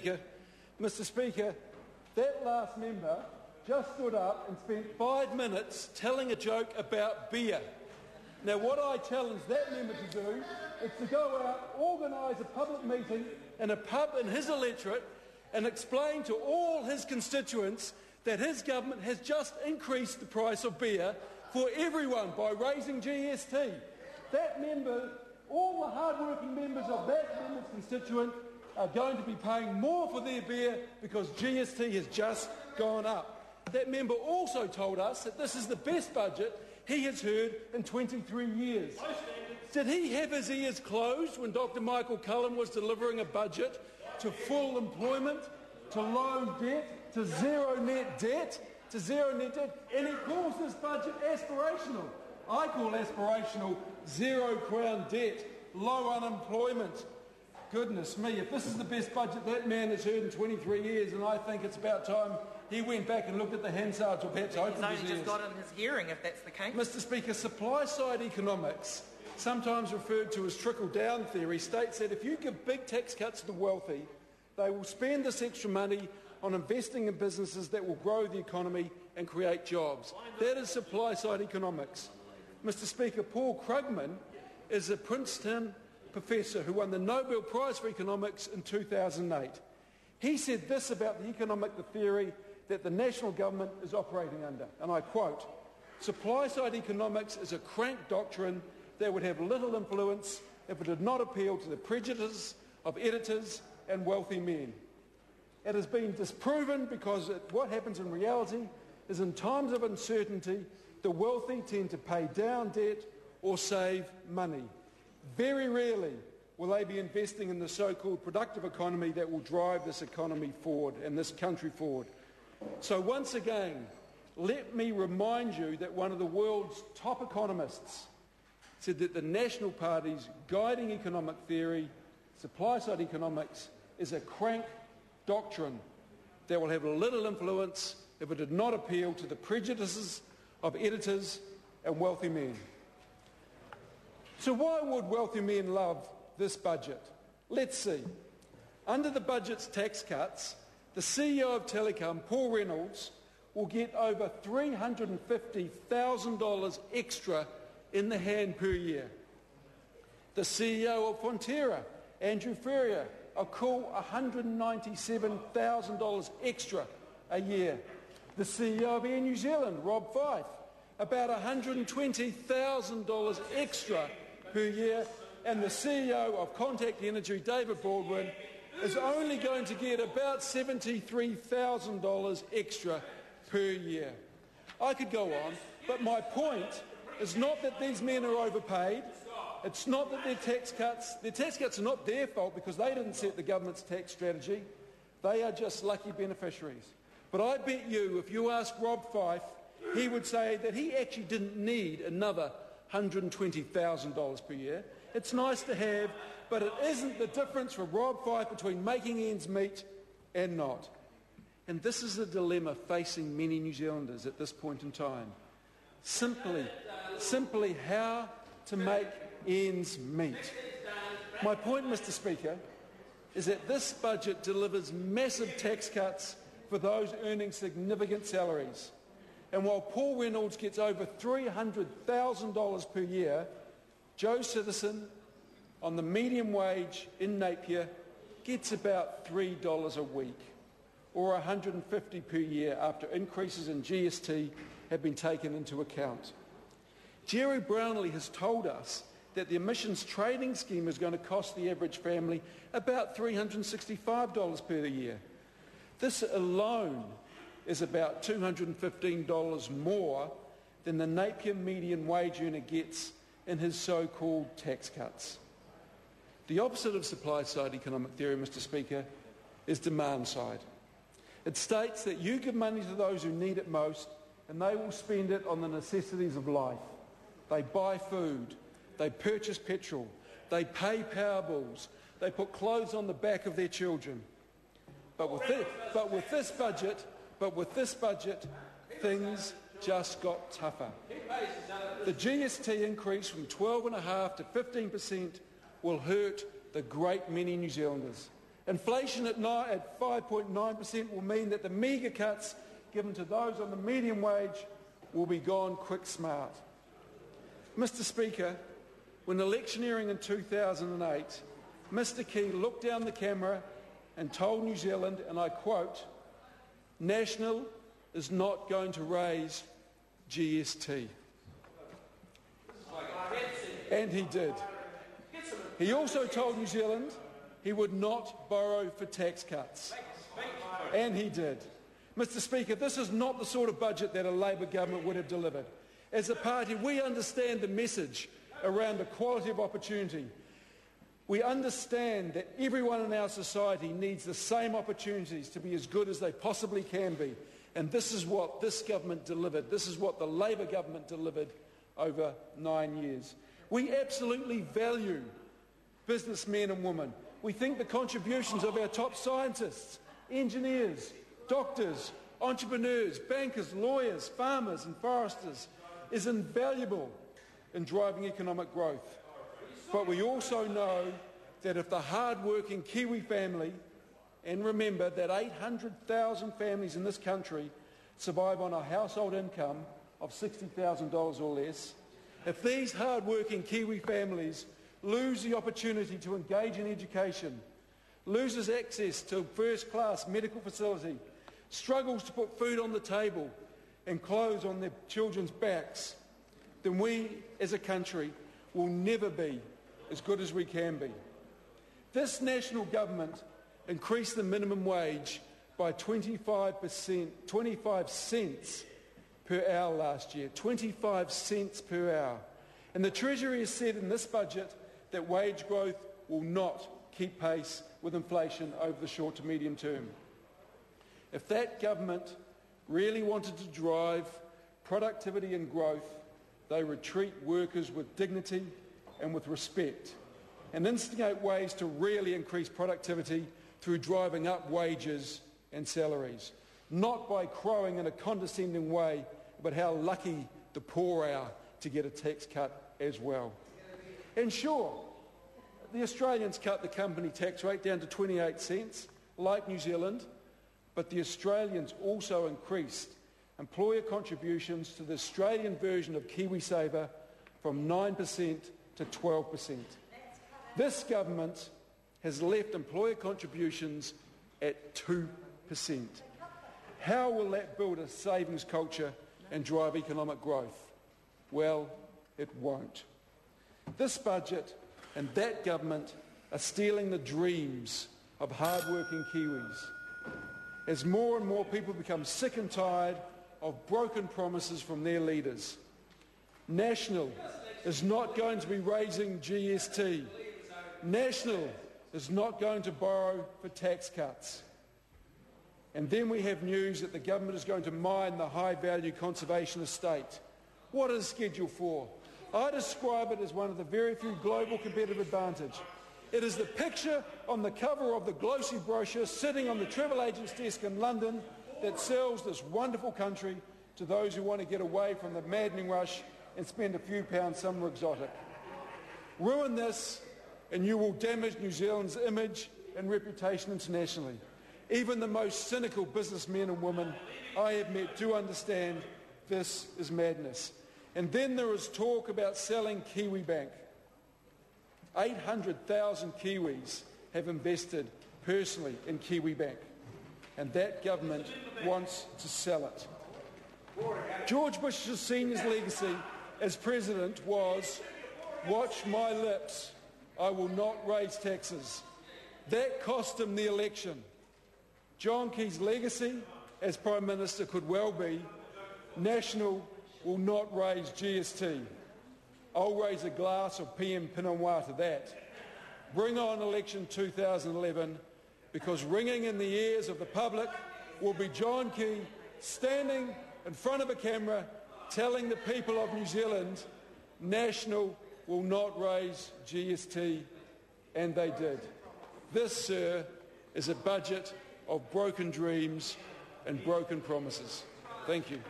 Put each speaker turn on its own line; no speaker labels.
Speaker. Mr Speaker, that last member just stood up and spent 5 minutes telling a joke about beer. Now, what I challenge that member to do is to go out, organise a public meeting in a pub in his electorate and explain to all his constituents that his government has just increased the price of beer for everyone by raising GST. That member, all the hard-working members of that member's constituent are going to be paying more for their beer because GST has just gone up. That member also told us that this is the best budget he has heard in 23 years. Did he have his ears closed when Dr Michael Cullen was delivering a budget to full employment, to low debt, to zero net debt, and he calls this budget aspirational? I call aspirational zero crown debt, low unemployment. Goodness me, if this is the best budget that man has heard in 23 years, and I think it's about time he went back and looked at the Hansards or perhaps opened his ears.
He's only just got in his hearing, if that's the case.
Mr Speaker, supply-side economics, sometimes referred to as trickle-down theory, states that if you give big tax cuts to the wealthy, they will spend this extra money on investing in businesses that will grow the economy and create jobs. That is supply-side economics. Mr Speaker, Paul Krugman is a Princeton professor who won the Nobel Prize for Economics in 2008. He said this about the economic theory that the national government is operating under, and I quote, "Supply-side economics is a crank doctrine that would have little influence if it did not appeal to the prejudices of editors and wealthy men. It has been disproven because what happens in reality is in times of uncertainty, the wealthy tend to pay down debt or save money. Very rarely will they be investing in the so-called productive economy that will drive this economy forward and this country forward." So once again, let me remind you that one of the world's top economists said that the National Party's guiding economic theory, supply-side economics, is a crank doctrine that will have little influence if it did not appeal to the prejudices of editors and wealthy men. So why would wealthy men love this budget? Let's see. Under the budget's tax cuts, the CEO of Telecom, Paul Reynolds, will get over $350,000 extra in the hand per year. The CEO of Fonterra, Andrew Ferrier, a cool $197,000 extra a year. The CEO of Air New Zealand, Rob Fyfe, about $120,000 extra per year. And the CEO of Contact Energy, David Baldwin, is only going to get about $73,000 extra per year. I could go on, but my point is not that these men are overpaid. It's not that their tax cuts are not their fault because they didn't set the government's tax strategy. They are just lucky beneficiaries. But I bet you, if you ask Rob Fyfe, he would say that he actually didn't need another $120,000 per year. It's nice to have, but it isn't the difference for Rob Fyfe between making ends meet and not. And this is the dilemma facing many New Zealanders at this point in time. Simply how to make ends meet. My point, Mr Speaker, is that this budget delivers massive tax cuts for those earning significant salaries. And while Paul Reynolds gets over $300,000 per year, Joe Citizen on the medium wage in Napier gets about $3 a week, or $150 per year after increases in GST have been taken into account. Jerry Brownlee has told us that the emissions trading scheme is going to cost the average family about $365 per year. This alone is about $215 more than the Napier median wage earner gets in his so-called tax cuts. The opposite of supply-side economic theory, Mr Speaker, is demand-side. It states that you give money to those who need it most and they will spend it on the necessities of life. They buy food, they purchase petrol, they pay power bills, they put clothes on the back of their children. But with this budget, things just got tougher. The GST increase from 12.5% to 15% will hurt the great many New Zealanders. Inflation at 5.9% will mean that the meagre cuts given to those on the median wage will be gone quick smart. Mr Speaker, when electioneering in 2008, Mr Key looked down the camera and told New Zealand, and I quote, "National is not going to raise GST." And he did. He also told New Zealand he would not borrow for tax cuts. And he did. Mr Speaker, this is not the sort of budget that a Labour government would have delivered. As a party, we understand the message around equality of opportunity. We understand that everyone in our society needs the same opportunities to be as good as they possibly can be. And this is what this government delivered. This is what the Labour government delivered over 9 years. We absolutely value businessmen and women. We think the contributions of our top scientists, engineers, doctors, entrepreneurs, bankers, lawyers, farmers and foresters is invaluable in driving economic growth. But we also know that if the hard-working Kiwi family, and remember that 800,000 families in this country survive on a household income of $60,000 or less, if these hard-working Kiwi families lose the opportunity to engage in education, loses access to first-class medical facility, struggles to put food on the table and clothes on their children's backs, then we as a country will never be as good as we can be. This national government increased the minimum wage by 25 cents per hour last year, 25 cents per hour. And the Treasury has said in this budget that wage growth will not keep pace with inflation over the short to medium term. If that government really wanted to drive productivity and growth, they would treat workers with dignity and with respect and instigate ways to really increase productivity through driving up wages and salaries, not by crowing in a condescending way about how lucky the poor are to get a tax cut as well. And sure, the Australians cut the company tax rate down to 28 cents, like New Zealand, but the Australians also increased employer contributions to the Australian version of KiwiSaver from 9% to 12%. This government has left employer contributions at 2%. How will that build a savings culture and drive economic growth? Well, it won't. This budget and that government are stealing the dreams of hard-working Kiwis as more and more people become sick and tired of broken promises from their leaders. National is not going to be raising GST. National is not going to borrow for tax cuts. And then we have news that the government is going to mine the high-value conservation estate. What is Schedule 4? I describe it as one of the very few global competitive advantage. It is the picture on the cover of the glossy brochure sitting on the travel agent's desk in London that sells this wonderful country to those who want to get away from the maddening rush and spend a few pounds somewhere exotic. Ruin this and you will damage New Zealand's image and reputation internationally. Even the most cynical businessmen and women I have met do understand this is madness. And then there is talk about selling KiwiBank. 800,000 Kiwis have invested personally in KiwiBank, and that government wants to sell it. George Bush Sr.'s legacy as president was, "Watch my lips, I will not raise taxes." That cost him the election. John Key's legacy as Prime Minister could well be, "National will not raise GST." I'll raise a glass of PM Pinot Noir to that. Bring on election 2011, because ringing in the ears of the public will be John Key standing in front of a camera telling the people of New Zealand, "National will not raise GST," and they did. This, sir, is a budget of broken dreams and broken promises. Thank you.